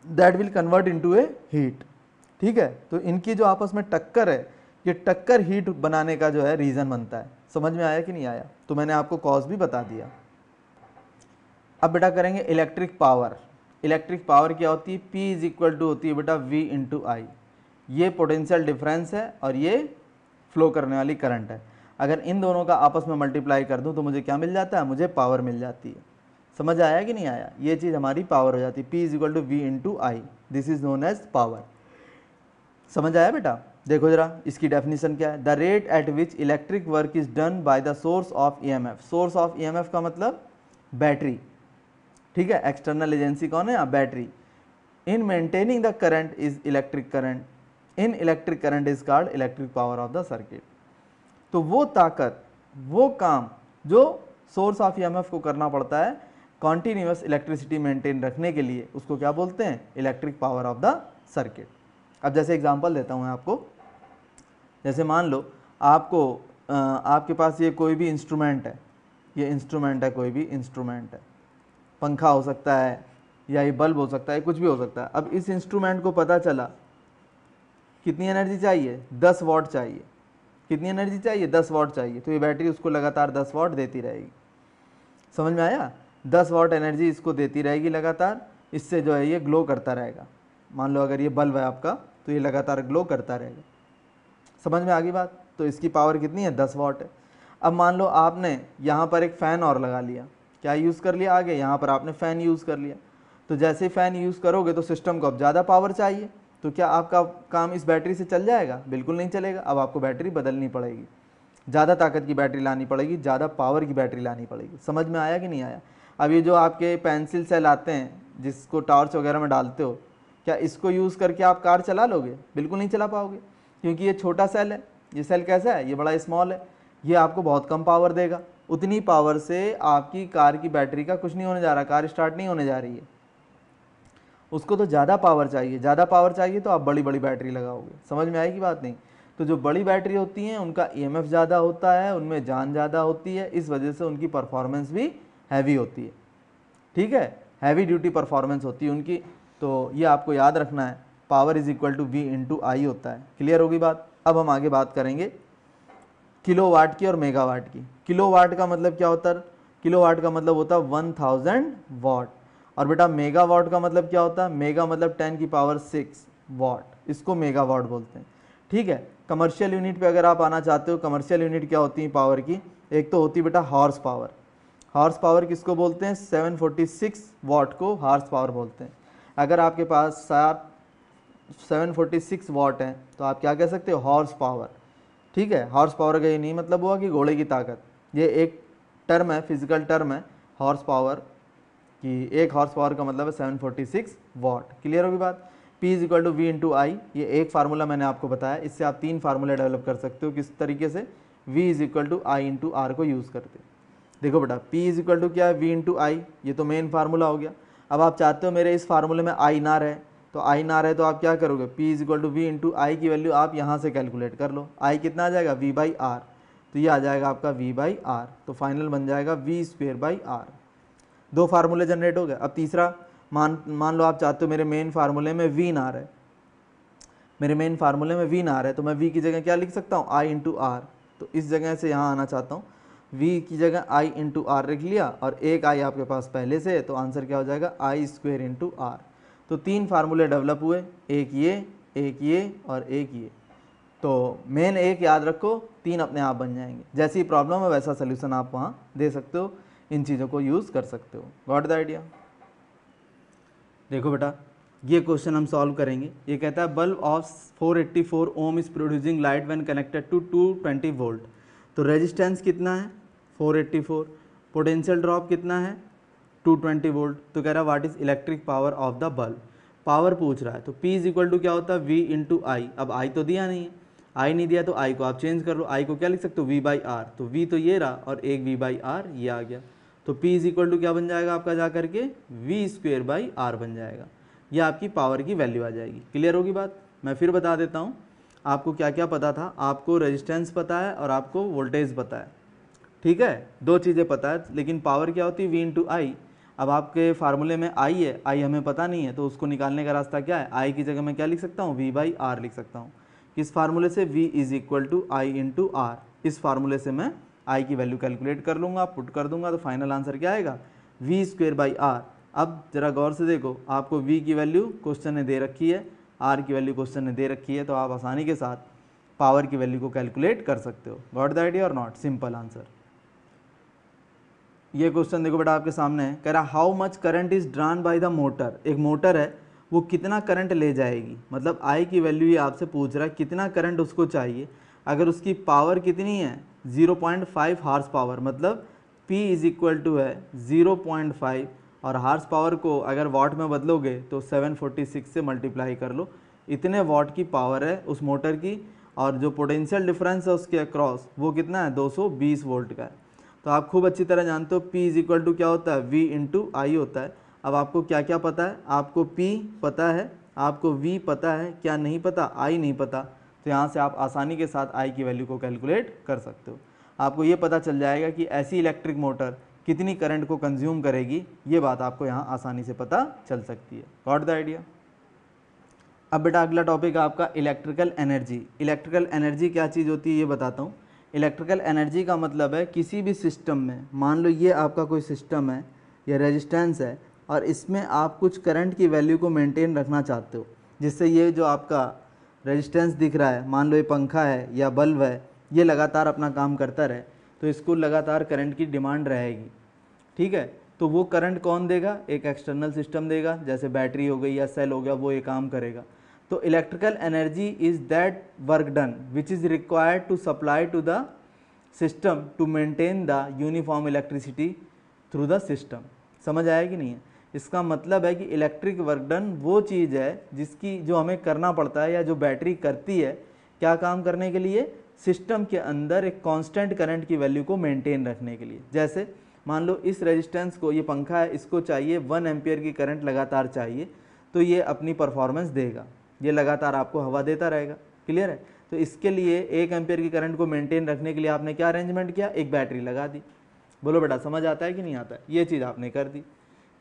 that will convert into a heat। ठीक है, तो इनकी जो आपस में टक्कर है, ये टक्कर हीट बनाने का जो है रीज़न बनता है। समझ में आया कि नहीं आया? तो मैंने आपको कॉज भी बता दिया। अब बेटा करेंगे इलेक्ट्रिक पावर। इलेक्ट्रिक पावर क्या होती है? P इज इक्वल टू होती है बेटा V इंटू आई। ये पोटेंशियल डिफरेंस है और ये फ्लो करने वाली करंट है। अगर इन दोनों का आपस में मल्टीप्लाई कर दूं तो मुझे क्या मिल जाता है? मुझे पावर मिल जाती है। समझ आया कि नहीं आया? ये चीज़ हमारी पावर हो जाती है। P is equal to V into I, this is known as power. समझ आया बेटा? देखो जरा इसकी डेफिनेशन क्या है। The rate at which electric work is done by the source of EMF। Source of EMF का मतलब बैटरी, ठीक है, एक्सटर्नल एजेंसी कौन है? Battery. In maintaining the current is electric current, in electric current is called electric power of the circuit. तो वो ताकत, वो काम जो सोर्स ऑफ EMF को करना पड़ता है कॉन्टिन्यूस इलेक्ट्रिसिटी मेंटेन रखने के लिए, उसको क्या बोलते हैं? Electric power of the circuit. अब जैसे एग्जांपल देता हूँ आपको, जैसे मान लो आपके पास ये कोई भी इंस्ट्रूमेंट है, ये इंस्ट्रूमेंट है, कोई भी इंस्ट्रूमेंट है, पंखा हो सकता है या ये बल्ब हो सकता है, कुछ भी हो सकता है। अब इस इंस्ट्रूमेंट को पता चला कितनी एनर्जी चाहिए? 10 वाट चाहिए। कितनी एनर्जी चाहिए? 10 वाट चाहिए। तो ये बैटरी उसको लगातार 10 वाट देती रहेगी। समझ में आया? 10 वाट एनर्जी इसको देती रहेगी लगातार, इससे जो है ये ग्लो करता रहेगा। मान लो अगर ये बल्ब है आपका तो ये लगातार ग्लो करता रहेगा। समझ में आ गई बात? तो इसकी पावर कितनी है? 10 वाट है। अब मान लो आपने यहाँ पर एक फ़ैन और लगा लिया, क्या यूज़ कर लिया? आगे यहाँ पर आपने फ़ैन यूज़ कर लिया। तो जैसे ही फ़ैन यूज़ करोगे तो सिस्टम को अब ज़्यादा पावर चाहिए, तो क्या आपका काम इस बैटरी से चल जाएगा? बिल्कुल नहीं चलेगा। अब आपको बैटरी बदलनी पड़ेगी, ज़्यादा ताकत की बैटरी लानी पड़ेगी, ज़्यादा पावर की बैटरी लानी पड़ेगी। समझ में आया कि नहीं आया? अब ये जो आपके पेंसिल सेल आते हैं जिसको टॉर्च वगैरह में डालते हो, क्या इसको यूज़ करके आप कार चला लोगे? बिल्कुल नहीं चला पाओगे, क्योंकि ये छोटा सेल है। ये सेल कैसा है? ये बड़ा स्मॉल है। ये आपको बहुत कम पावर देगा। उतनी पावर से आपकी कार की बैटरी का कुछ नहीं होने जा रहा, कार स्टार्ट नहीं होने जा रही है। उसको तो ज़्यादा पावर चाहिए, ज़्यादा पावर चाहिए तो आप बड़ी बड़ी बैटरी लगाओगे। समझ में आएगी बात नहीं? तो जो बड़ी बैटरी होती हैं उनका EMF ज़्यादा होता है, उनमें जान ज़्यादा होती है, इस वजह से उनकी परफॉर्मेंस भी हैवी होती है। ठीक है, हैवी ड्यूटी परफॉर्मेंस होती है उनकी। तो ये आपको याद रखना है, power is equal to V into I होता है। क्लियर होगी बात? अब हम आगे बात करेंगे किलोवाट की और मेगावाट की। किलोवाट का मतलब क्या होता है? किलोवाट का मतलब होता है 1000 वाट। और बेटा मेगावाट का मतलब क्या होता है? मेगा मतलब 10 की पावर 6 वाट, इसको मेगावाट बोलते हैं। ठीक है, कमर्शियल यूनिट पे अगर आप आना चाहते हो, कमर्शियल यूनिट क्या होती है पावर की? एक तो होती है बेटा हॉर्स पावर। हॉर्स पावर किसको बोलते हैं? 746 वाट को हॉर्स पावर बोलते हैं। अगर आपके पास 746 वाट है तो आप क्या कह सकते हो? Horse power. ठीक है, हॉर्स पावर का ये नहीं मतलब हुआ कि घोड़े की ताकत, ये एक टर्म है, फिजिकल टर्म है हॉर्स पावर कि 1 हॉर्स पावर का मतलब है 746 वाट। क्लियर होगी बात। P is equal to V into I, ये एक फार्मूला मैंने आपको बताया, इससे आप 3 फार्मूले डेवलप कर सकते हो। किस तरीके से? V is equal to I into R को यूज़ करते। देखो बेटा P इज इक्वल टू क्या है? V इंटू आई, ये तो मेन फार्मूला हो गया। अब आप चाहते हो मेरे इस फार्मूले में आई ना रहे, तो आई ना रहे तो आप क्या करोगे? P is equal to V into I की वैल्यू आप यहाँ से कैलकुलेट कर लो। आई कितना आ जाएगा? V बाई आर, तो ये आ जाएगा आपका V बाई आर, तो फाइनल बन जाएगा V स्क्वेयर बाई आर। 2 फार्मूले जनरेट हो गए। अब तीसरा मान लो आप चाहते हो मेरे मेन फार्मूले में V ना रहे, मेरे मेन फार्मूले में V ना रहे, तो मैं V की जगह क्या लिख सकता हूँ? I into R. तो इस जगह से यहाँ आना चाहता हूँ, V की जगह I इंटू आर लिख लिया, और एक I आपके पास पहले से है, तो आंसर क्या हो जाएगा? I square into R. तो 3 फार्मूले डेवलप हुए, एक ये और एक ये। तो मेन एक याद रखो, 3 अपने आप बन जाएंगे। जैसी प्रॉब्लम है वैसा सोल्यूशन आप वहाँ दे सकते हो, इन चीज़ों को यूज़ कर सकते हो। Got the idea? देखो बेटा, ये क्वेश्चन हम सॉल्व करेंगे। ये कहता है bulb of 484 ohm is producing light when connected to 220 volt. तो रेजिस्टेंस कितना है? 484। पोटेंशियल ड्रॉप कितना है? 220 वोल्ट। तो कह रहा है what is electric power of the bulb. Power पूछ रहा है, तो P इज इक्वल टू क्या होता है? V इंटू आई। अब आई तो दिया नहीं है, आई नहीं दिया तो आई को आप चेंज कर लो। आई को क्या लिख सकते हो? V by R. तो V तो ये रहा और एक V बाई आर ये आ गया। तो P इज इक्वल टू क्या बन जाएगा आपका? जा करके V स्क्वेयर बाई आर बन जाएगा। ये आपकी पावर की वैल्यू आ जाएगी। क्लियर होगी बात? मैं फिर बता देता हूँ, आपको क्या क्या पता था। आपको रेजिस्टेंस पता है और आपको वोल्टेज पता है, ठीक है, 2 चीज़ें पता है। लेकिन पावर क्या होती है? V इंटू आई। अब आपके फार्मूले में I है, I हमें पता नहीं है, तो उसको निकालने का रास्ता क्या है? I की जगह मैं क्या लिख सकता हूँ? V बाई आर लिख सकता हूँ। किस फार्मूले से? V is equal to I into R. इस फार्मूले से मैं I की वैल्यू कैलकुलेट कर लूँगा, पुट कर दूंगा, तो फाइनल आंसर क्या आएगा? V square by R. अब जरा गौर से देखो, आपको V की वैल्यू क्वेश्चन ने दे रखी है, R की वैल्यू क्वेश्चन ने दे रखी है, तो आप आसानी के साथ पावर की वैल्यू को कैलकुलेट कर सकते हो। गॉट द आइडिया और नॉट? Simple answer. ये क्वेश्चन देखो बेटा आपके सामने है, कह रहा how much current is drawn by the motor. एक मोटर है, वो कितना करंट ले जाएगी, मतलब आई की वैल्यू ये आपसे पूछ रहा है कितना करंट उसको चाहिए। अगर उसकी पावर कितनी है? 0.5 हार्स पावर, मतलब P इज इक्वल टू है 0.5, और हार्स पावर को अगर वाट में बदलोगे तो 746 से मल्टीप्लाई कर लो। इतने वाट की पावर है उस मोटर की, और जो पोटेंशियल डिफरेंस है उसके अक्रॉस वो कितना है? 220 वोल्ट का है। तो आप खूब अच्छी तरह जानते हो P इज इक्वल टू क्या होता है? V इंटू आई होता है। अब आपको क्या क्या पता है? आपको P पता है, आपको V पता है, क्या नहीं पता? I नहीं पता। तो यहाँ से आप आसानी के साथ I की वैल्यू को कैलकुलेट कर सकते हो। आपको ये पता चल जाएगा कि ऐसी इलेक्ट्रिक मोटर कितनी करंट को कंज्यूम करेगी, ये बात आपको यहाँ आसानी से पता चल सकती है। Got the idea? अब बेटा अगला टॉपिक है आपका इलेक्ट्रिकल एनर्जी। इलेक्ट्रिकल एनर्जी क्या चीज़ होती है ये बताता हूँ। इलेक्ट्रिकल एनर्जी का मतलब है किसी भी सिस्टम में, मान लो ये आपका कोई सिस्टम है या रेजिस्टेंस है, और इसमें आप कुछ करंट की वैल्यू को मेंटेन रखना चाहते हो, जिससे ये जो आपका रेजिस्टेंस दिख रहा है, मान लो ये पंखा है या बल्ब है, ये लगातार अपना काम करता रहे, तो इसको लगातार करंट की डिमांड रहेगी, ठीक है। तो वो करंट कौन देगा? एक एक्सटर्नल सिस्टम देगा, जैसे बैटरी हो गई या सेल हो गया, वो ये काम करेगा। तो electrical energy is that work done which is required to supply to the system to maintain the uniform electricity through the system. समझ आया कि नहीं है? इसका मतलब है कि इलेक्ट्रिक वर्क डन वो चीज़ है जिसकी जो हमें करना पड़ता है, या जो बैटरी करती है, क्या काम करने के लिए? सिस्टम के अंदर एक कांस्टेंट करंट की वैल्यू को मेंटेन रखने के लिए। जैसे मान लो इस रेजिस्टेंस को, ये पंखा है, इसको चाहिए 1 एम्पियर की करंट लगातार चाहिए, तो ये अपनी परफॉर्मेंस देगा, ये लगातार आपको हवा देता रहेगा। क्लियर है? तो इसके लिए 1 एम्पियर की करंट को मेंटेन रखने के लिए आपने क्या अरेंजमेंट किया? एक बैटरी लगा दी। बोलो बेटा समझ आता है कि नहीं आता है? ये चीज़ आपने कर दी।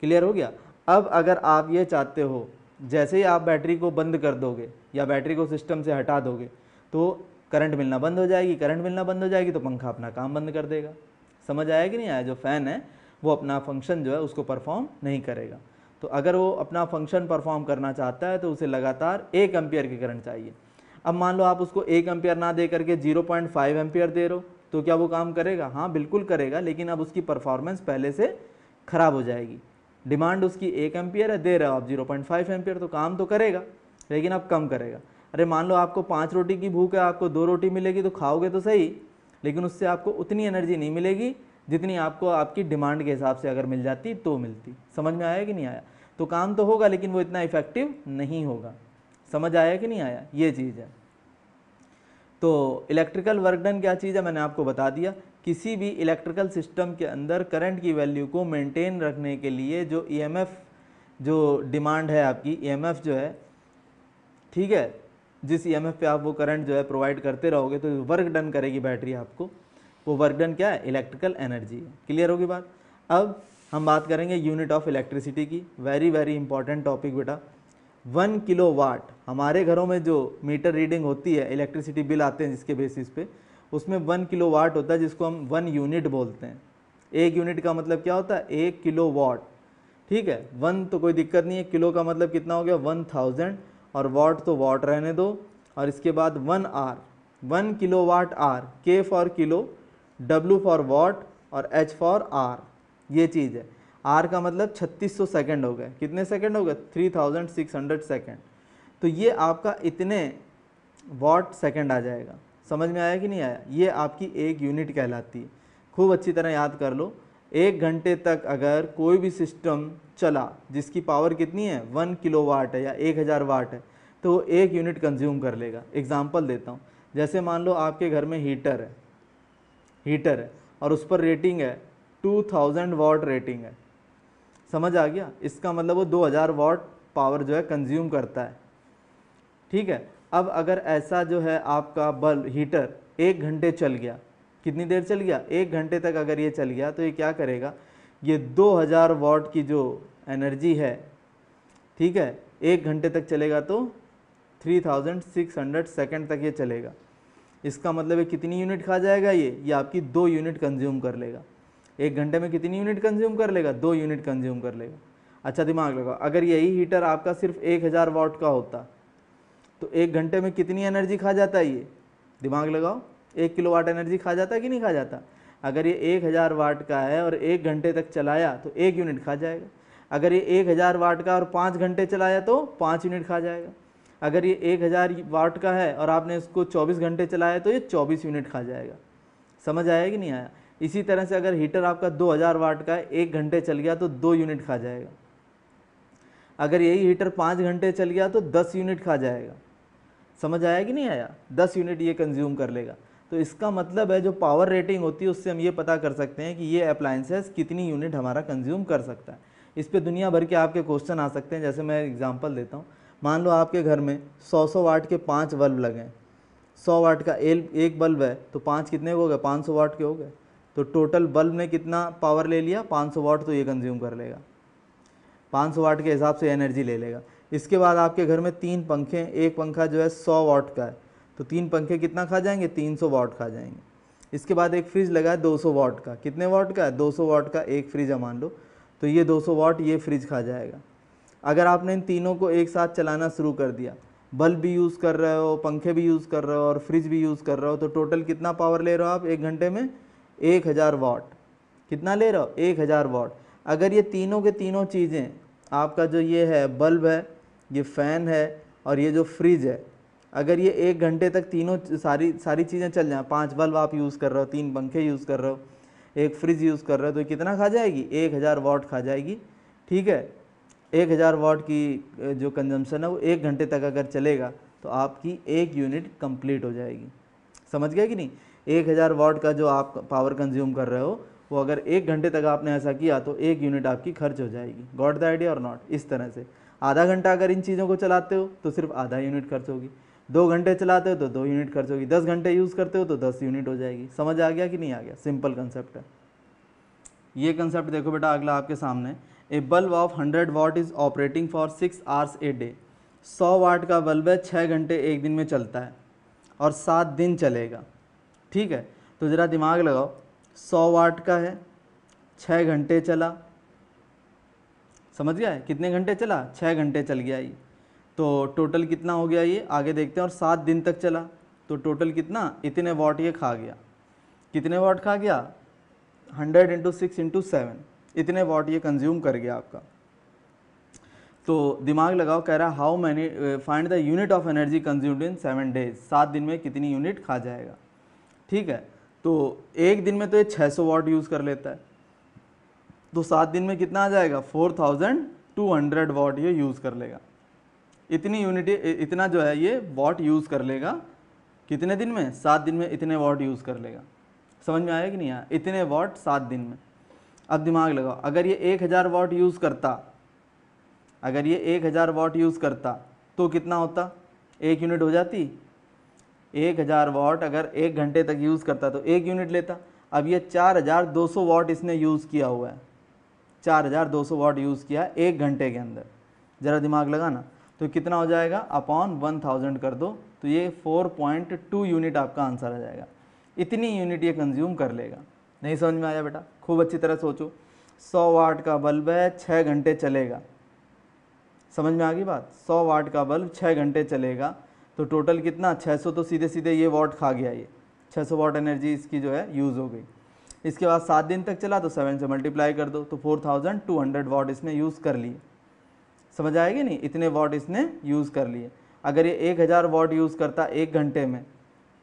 क्लियर हो गया? अब अगर आप ये चाहते हो, जैसे ही आप बैटरी को बंद कर दोगे या बैटरी को सिस्टम से हटा दोगे, तो करंट मिलना बंद हो जाएगी। करंट मिलना बंद हो जाएगी तो पंखा अपना काम बंद कर देगा। समझ आया कि नहीं आया? जो फ़ैन है वो अपना फंक्शन जो है उसको परफॉर्म नहीं करेगा। तो अगर वो अपना फंक्शन परफॉर्म करना चाहता है तो उसे लगातार 1 एम्पियर की करंट चाहिए। अब मान लो आप उसको 1 एम्पियर ना दे करके 0.5 एम्पियर दे रहे हो, तो क्या वो काम करेगा? हाँ बिल्कुल करेगा, लेकिन अब उसकी परफॉर्मेंस पहले से ख़राब हो जाएगी। डिमांड उसकी 1 एम्पियर है, दे रहे हो आप 0.5 एम्पियर, तो काम तो करेगा लेकिन अब कम करेगा। अरे मान लो आपको 5 रोटी की भूख है, आपको 2 रोटी मिलेगी तो खाओगे तो सही, लेकिन उससे आपको उतनी एनर्जी नहीं मिलेगी जितनी आपको आपकी डिमांड के हिसाब से अगर मिल जाती तो मिलती। समझ में आया कि नहीं आया? तो काम तो होगा लेकिन वो इतना इफेक्टिव नहीं होगा। समझ आया कि नहीं आया? ये चीज़ है। तो इलेक्ट्रिकल वर्क डन क्या चीज़ है मैंने आपको बता दिया। किसी भी इलेक्ट्रिकल सिस्टम के अंदर करंट की वैल्यू को मेंटेन रखने के लिए जो ईएमएफ जो डिमांड है आपकी, ईएमएफ जो है, ठीक है, जिस ईएमएफ पे आप वो करंट जो है प्रोवाइड करते रहोगे तो वर्क डन करेगी बैटरी आपको, वो वर्क डन क्या है? इलेक्ट्रिकल एनर्जी है। क्लियर होगी बात? अब हम बात करेंगे यूनिट ऑफ इलेक्ट्रिसिटी की। वेरी वेरी इंपॉर्टेंट टॉपिक बेटा। 1 किलोवाट, हमारे घरों में जो मीटर रीडिंग होती है, इलेक्ट्रिसिटी बिल आते हैं जिसके बेसिस पे, उसमें 1 किलोवाट होता है जिसको हम 1 यूनिट बोलते हैं। 1 यूनिट का मतलब क्या होता है? 1 किलोवाट। ठीक है, 1 तो कोई दिक्कत नहीं है, किलो का मतलब कितना हो गया? 1000, और वाट तो वाट रहने दो, और इसके बाद 1 आर, 1 किलोवाट आर, के फॉर किलो, डब्ल्यू फॉर वाट, और एच फॉर आर। ये चीज़ है। आर का मतलब 3600 सेकंड हो गए। कितने सेकंड हो गए? 3600 सेकंड। तो ये आपका इतने वाट सेकंड आ जाएगा। समझ में आया कि नहीं आया? ये आपकी एक यूनिट कहलाती है। खूब अच्छी तरह याद कर लो। 1 घंटे तक अगर कोई भी सिस्टम चला जिसकी पावर कितनी है? 1 किलोवाट है या 1000 वाट है, तो वो 1 यूनिट कंज्यूम कर लेगा। एग्जाम्पल देता हूँ, जैसे मान लो आपके घर में हीटर है और उस पर रेटिंग है 2000 वाट रेटिंग है। समझ आ गया? इसका मतलब वो 2000 वाट पावर जो है कंज्यूम करता है। ठीक है, अब अगर ऐसा जो है आपका बल्ब हीटर 1 घंटे चल गया, कितनी देर चल गया? 1 घंटे तक अगर ये चल गया तो ये क्या करेगा? ये 2000 वाट की जो एनर्जी है, ठीक है, 1 घंटे तक चलेगा तो 3600 सेकंड तक ये चलेगा। इसका मतलब है कितनी यूनिट खा जाएगा? ये आपकी 2 यूनिट कंज्यूम कर लेगा। 1 घंटे में कितनी यूनिट कंज्यूम कर लेगा? 2 यूनिट कंज्यूम कर लेगा। अच्छा दिमाग लगाओ, अगर यही हीटर आपका सिर्फ 1000 वाट का होता तो 1 घंटे में कितनी एनर्जी खा जाता है ये? दिमाग लगाओ, 1 किलोवाट एनर्जी खा जाता है कि नहीं खा जाता? अगर ये 1000 वाट का है और 1 घंटे तक चलाया तो 1 यूनिट खा जाएगा। अगर ये 1000 वाट का और 5 घंटे चलाया तो 5 यूनिट खा जाएगा। अगर ये 1000 वाट का है और आपने इसको 24 घंटे चलाया तो ये 24 यूनिट खा जाएगा। समझ आया कि नहीं आया? इसी तरह से अगर हीटर आपका 2000 वाट का है, 1 घंटे चल गया तो 2 यूनिट खा जाएगा। अगर यही हीटर 5 घंटे चल गया तो 10 यूनिट खा जाएगा। समझ आया कि नहीं आया? 10 यूनिट ये कंज्यूम कर लेगा। तो इसका मतलब है जो पावर रेटिंग होती है उससे हम ये पता कर सकते हैं कि ये अप्लायंसेस कितनी यूनिट हमारा कंज्यूम कर सकता है। इस पे दुनिया भर के आपके क्वेश्चन आ सकते हैं। जैसे मैं एग्जांपल देता हूँ, मान लो आपके घर में 100 वाट के 5 बल्ब लगे हैं। 100 वाट का एक बल्ब है तो 5 कितने हो गए? 500 वाट के हो गए। तो टोटल बल्ब ने कितना पावर ले लिया? 500 वाट तो ये कंज्यूम कर लेगा। 500 वाट के हिसाब से एनर्जी ले लेगा। इसके बाद आपके घर में 3 पंखे, एक पंखा जो है 100 वाट का है तो 3 पंखे कितना खा जाएंगे? 300 वाट खा जाएंगे। इसके बाद एक फ्रिज लगा है 200 वाट का। कितने वाट का है? 200 वाट का एक फ्रिज है मान लो, तो ये 200 वाट ये फ्रिज खा जाएगा। अगर आपने इन तीनों को एक साथ चलाना शुरू कर दिया, बल्ब भी यूज़ कर रहे हो, पंखे भी यूज़ कर रहे हो और फ्रिज भी यूज़ कर रहे हो, तो टोटल कितना पावर ले रहे हो आप 1 घंटे में? 1000 वाट। कितना ले रहे हो? 1000 वाट। अगर ये तीनों के तीनों चीज़ें, आपका जो ये है बल्ब है, ये फ़ैन है और ये जो फ्रिज है, अगर ये 1 घंटे तक तीनों सारी चीज़ें चल जाएँ, 5 बल्ब आप यूज़ कर रहे हो, 3 पंखे यूज़ कर रहे हो, एक फ्रिज यूज़ कर रहे हो, तो कितना खा जाएगी? 1000 वाट खा जाएगी। ठीक है, 1000 वाट की जो कंजम्पशन है वो 1 घंटे तक अगर चलेगा तो आपकी 1 यूनिट कंप्लीट हो जाएगी। समझ गए कि नहीं? 1000 वाट का जो आप पावर कंज्यूम कर रहे हो वो अगर 1 घंटे तक आपने ऐसा किया तो 1 यूनिट आपकी खर्च हो जाएगी। गॉट द आइडिया और नॉट? इस तरह से आधा घंटा अगर इन चीज़ों को चलाते हो तो सिर्फ आधा यूनिट खर्च होगी, 2 घंटे चलाते हो तो 2 यूनिट खर्च होगी, 10 घंटे यूज़ करते हो तो 10 यूनिट हो जाएगी। समझ आ गया कि नहीं आ गया? सिंपल कंसेप्ट है ये। कंसेप्ट देखो बेटा अगला आपके सामने, a bulb of 100 watt is operating for 6 hours a day. 100 watt का बल्ब है, 6 घंटे एक दिन में चलता है और 7 दिन चलेगा। ठीक है, तो ज़रा दिमाग लगाओ, 100 वाट का है, 6 घंटे चला। समझ गया है? कितने घंटे चला? 6 घंटे चल गया ये। तो टोटल कितना हो गया ये? आगे देखते हैं। और 7 दिन तक चला तो टोटल कितना? इतने वाट ये खा गया। कितने वाट खा गया? 100 × 6 × 7, इतने वाट ये कंज्यूम कर गया आपका। तो दिमाग लगाओ, कह रहा how many find the unit of energy consumed in 7 days. 7 दिन में कितनी यूनिट खा जाएगा। ठीक है, तो एक दिन में तो ये 600 वाट यूज़ कर लेता है, तो 7 दिन में कितना आ जाएगा 4200 वाट ये यूज़ कर लेगा। इतनी यूनिट, इतना जो है ये वाट यूज़ कर लेगा कितने दिन में, 7 दिन में इतने वाट यूज़ कर लेगा। समझ में आया कि नहीं आया, इतने वाट 7 दिन में। अब दिमाग लगाओ, अगर ये 1000 वाट यूज़ करता, अगर ये 1000 वाट यूज़ करता तो कितना होता, 1 यूनिट हो जाती। 1000 वाट अगर 1 घंटे तक यूज़ करता तो 1 यूनिट लेता। अब ये 4200 वाट इसने यूज़ किया हुआ है, 4200 वाट यूज़ किया 1 घंटे के अंदर। ज़रा दिमाग लगाना, तो कितना हो जाएगा, अपॉन 1000 कर दो, तो ये 4.2 यूनिट आपका आंसर आ जाएगा। इतनी यूनिट ये कंज्यूम कर लेगा। नहीं समझ में आया बेटा, खूब अच्छी तरह सोचो। 100 वाट का बल्ब है, 6 घंटे चलेगा। समझ में आ गई बात, 100 वाट का बल्ब 6 घंटे चलेगा, तो टोटल कितना 600, तो सीधे सीधे ये वाट खा गया, ये 600 वाट एनर्जी इसकी जो है यूज़ हो गई। इसके बाद 7 दिन तक चला तो 7 से मल्टीप्लाई कर दो, तो 4200 वाट इसने यूज़ कर लिए। समझ आएगी नहीं, इतने वाट इसने यूज़ कर लिए। अगर ये 1000 वाट यूज़ करता 1 घंटे में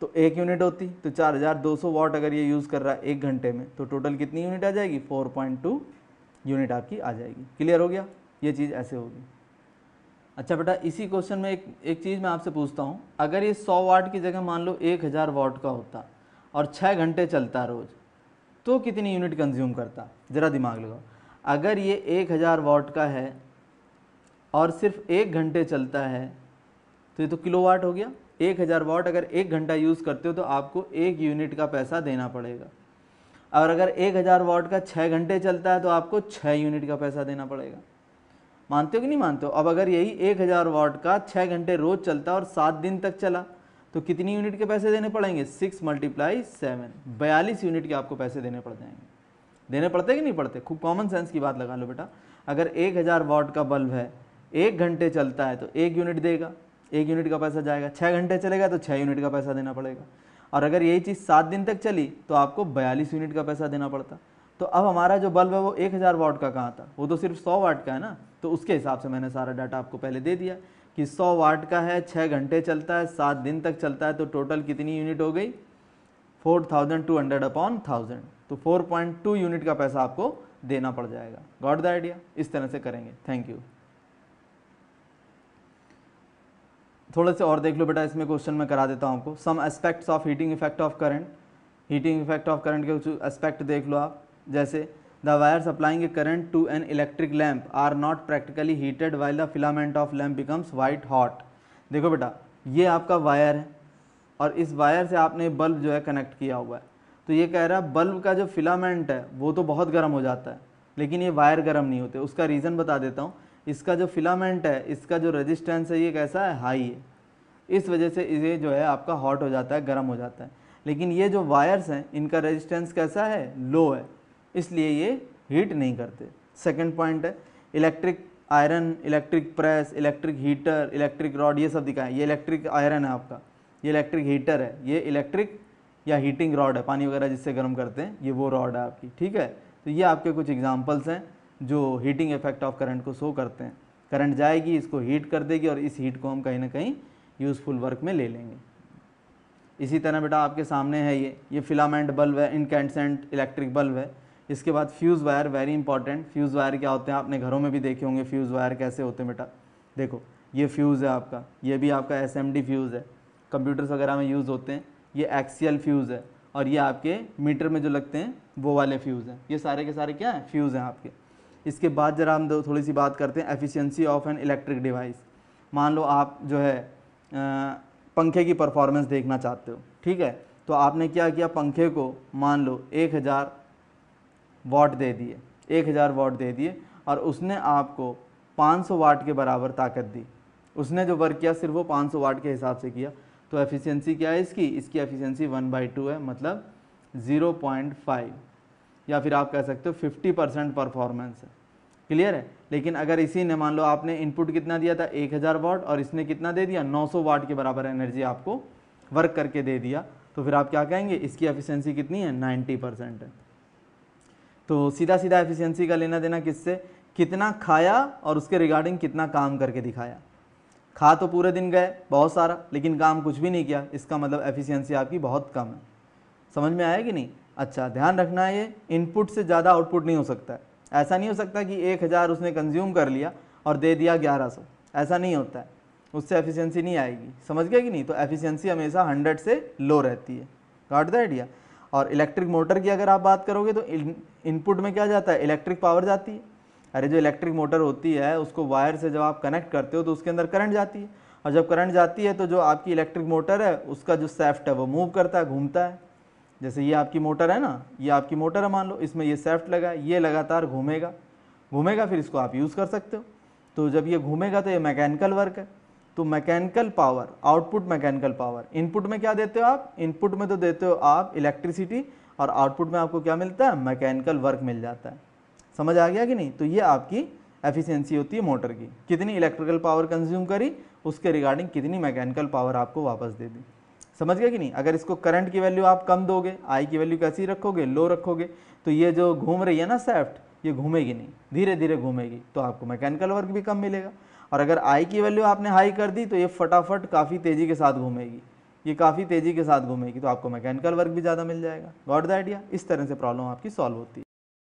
तो 1 यूनिट होती, तो 4200 वाट अगर ये यूज़ कर रहा है 1 घंटे में, तो टोटल कितनी यूनिट आ जाएगी, 4.2 यूनिट आपकी आ जाएगी। क्लियर हो गया, ये चीज़ ऐसे होगी। अच्छा बेटा, इसी क्वेश्चन में एक चीज़ मैं आपसे पूछता हूँ, अगर ये 100 वाट की जगह मान लो 1000 वाट का होता और 6 घंटे चलता रोज़, तो कितनी यूनिट कंज्यूम करता। ज़रा दिमाग लगाओ, अगर ये 1000 वाट का है और सिर्फ 1 घंटे चलता है तो ये तो किलोवाट हो गया। 1000 वाट अगर 1 घंटा यूज़ करते हो तो आपको 1 यूनिट का पैसा देना पड़ेगा, और अगर 1000 वाट का 6 घंटे चलता है तो आपको 6 यूनिट का पैसा देना पड़ेगा। मानते हो कि नहीं मानते हो। अब अगर यही 1000 वाट का 6 घंटे रोज़ चलता और 7 दिन तक चला तो कितनी यूनिट के पैसे देने पड़ेंगे, 6 × 7, 42 यूनिट के आपको पैसे देने पड़ जाएंगे। देने पड़ते कि नहीं पड़ते, खूब कॉमन सेंस की बात लगा लो बेटा। अगर 1000 वाट का बल्ब है, 1 घंटे चलता है तो 1 यूनिट देगा, 1 यूनिट का पैसा जाएगा। 6 घंटे चलेगा तो 6 यूनिट का पैसा देना पड़ेगा, और अगर यही चीज़ 7 दिन तक चली तो आपको 42 यूनिट का पैसा देना पड़ता। तो अब हमारा जो बल्ब है वो 1000 वाट का कहाँ था, वो तो सिर्फ 100 वाट का है ना। तो उसके हिसाब से मैंने सारा डाटा आपको पहले दे दिया कि 100 वाट का है, 6 घंटे चलता है, 7 दिन तक चलता है, तो टोटल कितनी यूनिट हो गई, 4200/1000। तो 4.2 यूनिट का पैसा आपको देना पड़ जाएगा। गॉट द आइडिया, इस तरह से करेंगे। Thank you. थोड़े से और देख लो बेटा, इसमें क्वेश्चन में करा देता हूँ आपको। Some aspects of heating effect of current. Heating effect of current के कुछ एस्पेक्ट देख लो आप, जैसे the wire supplying a current to an electric lamp are not practically heated while the filament of lamp becomes white hot. देखो बेटा, ये आपका वायर है और इस वायर से आपने बल्ब जो है कनेक्ट किया हुआ है, तो ये कह रहा है बल्ब का जो फिलामेंट है वो तो बहुत गर्म हो जाता है, लेकिन ये वायर गर्म नहीं होते। उसका रीज़न बता देता हूँ। इसका जो फिलामेंट है, इसका जो रेजिस्टेंस है ये कैसा है, हाई है, इस वजह से ये जो है आपका हॉट हो जाता है, गर्म हो जाता है। लेकिन ये जो वायर्स हैं इनका रेजिस्टेंस कैसा है, लो है, इसलिए ये हीट नहीं करते। सेकंड पॉइंट है electric iron, electric press, electric heater, electric rod, ये सब दिखाएं। ये इलेक्ट्रिक आयरन है आपका, ये इलेक्ट्रिक हीटर है, ये इलेक्ट्रिक या हीटिंग रॉड है, पानी वगैरह जिससे गर्म करते हैं, ये वो रॉड है आपकी। ठीक है, तो ये आपके कुछ एग्जांपल्स हैं जो हीटिंग इफेक्ट ऑफ करंट को शो करते हैं। करंट जाएगी, इसको हीट कर देगी और इस हीट को हम कहीं ना कहीं यूज़फुल वर्क में ले लेंगे। इसी तरह बेटा आपके सामने है ये फिलामेंट बल्ब है, इनकैंडेसेंट इलेक्ट्रिक बल्ब है। इसके बाद fuse wire, very important. Fuse wire क्या होते हैं, आपने घरों में भी देखे होंगे फ्यूज़ वायर कैसे होते हैं बेटा। देखो ये फ्यूज़ है आपका, ये भी आपका SMD फ्यूज़ है, कंप्यूटर्स वगैरह में यूज़ होते हैं। ये एक्सियल फ्यूज़ है, और ये आपके मीटर में जो लगते हैं वो वाले फ्यूज़ हैं। ये सारे के सारे क्या हैं, फ्यूज़ हैं आपके। इसके बाद जरा हम थोड़ी सी बात करते हैं efficiency of an electric device. मान लो आप जो है पंखे की परफॉर्मेंस देखना चाहते हो, ठीक है, तो आपने क्या किया, पंखे को मान लो 1000 वाट दे दिए, 1000 वाट दे दिए, और उसने आपको 500 वाट के बराबर ताकत दी। उसने जो वर्क किया सिर्फ वो 500 वाट के हिसाब से किया, तो एफिशिएंसी क्या है इसकी एफिशिएंसी 1/2 है, मतलब 0.5, या फिर आप कह सकते हो 50% परफॉर्मेंस है। क्लियर है। लेकिन अगर इसी ने मान लो आपने इनपुट कितना दिया था 1000 वाट, और इसने कितना दे दिया 900 वाट के बराबर एनर्जी आपको वर्क करके दे दिया, तो फिर आप क्या कहेंगे, इसकी एफिशिएंसी कितनी है, 90% है। तो सीधा सीधा एफिशिएंसी का लेना देना किससे, कितना खाया और उसके रिगार्डिंग कितना काम करके दिखाया। खा तो पूरे दिन गए बहुत सारा, लेकिन काम कुछ भी नहीं किया, इसका मतलब एफिशिएंसी आपकी बहुत कम है। समझ में आया कि नहीं? अच्छा, ध्यान रखना है ये इनपुट से ज़्यादा आउटपुट नहीं हो सकता है। ऐसा नहीं हो सकता कि 1000 उसने कंज्यूम कर लिया और दे दिया 1100, ऐसा नहीं होता है, उससे एफिशिएंसी नहीं आएगी। समझ गए कि नहीं? तो एफिशिएंसी हमेशा 100 से लो रहती है। Got the idea? और इलेक्ट्रिक मोटर की अगर आप बात करोगे तो इनपुट में क्या जाता है? इलेक्ट्रिक पावर जाती है। अरे जो इलेक्ट्रिक मोटर होती है उसको वायर से जब आप कनेक्ट करते हो तो उसके अंदर करंट जाती है, और जब करंट जाती है तो जो आपकी इलेक्ट्रिक मोटर है उसका जो सैफ्ट है वो मूव करता है, घूमता है। जैसे ये आपकी मोटर है ना, ये आपकी मोटर है मान लो, इसमें ये सैफ्ट लगा है, ये लगातार घूमेगा घूमेगा, फिर इसको आप यूज़ कर सकते हो। तो जब ये घूमेगा तो ये मैकेनिकल वर्क है। तो mechanical power, output mechanical power. Input में क्या देते हो आप? इनपुट में तो देते हो आप इलेक्ट्रिसिटी, और आउटपुट में आपको क्या मिलता है? मैकेनिकल वर्क मिल जाता है। समझ आ गया कि नहीं? तो ये आपकी एफिशिएंसी होती है मोटर की, कितनी इलेक्ट्रिकल पावर कंज्यूम करी, उसके रिगार्डिंग कितनी मैकेनिकल पावर आपको वापस दे दी। समझ गए कि नहीं? अगर इसको करंट की वैल्यू आप कम दोगे, आई की वैल्यू कैसी रखोगे? लो रखोगे, तो ये जो घूम रही है ना सैफ्ट, ये घूमेगी नहीं, धीरे धीरे घूमेगी, तो आपको मैकेनिकल वर्क भी कम मिलेगा। और अगर आई की वैल्यू आपने हाई कर दी तो ये फटाफट काफ़ी तेज़ी के साथ घूमेगी, ये काफ़ी तेज़ी के साथ घूमेगी, तो आपको मैकेनिकल वर्क भी ज़्यादा मिल जाएगा। Got the idea? इस तरह से प्रॉब्लम आपकी सॉल्व होती है।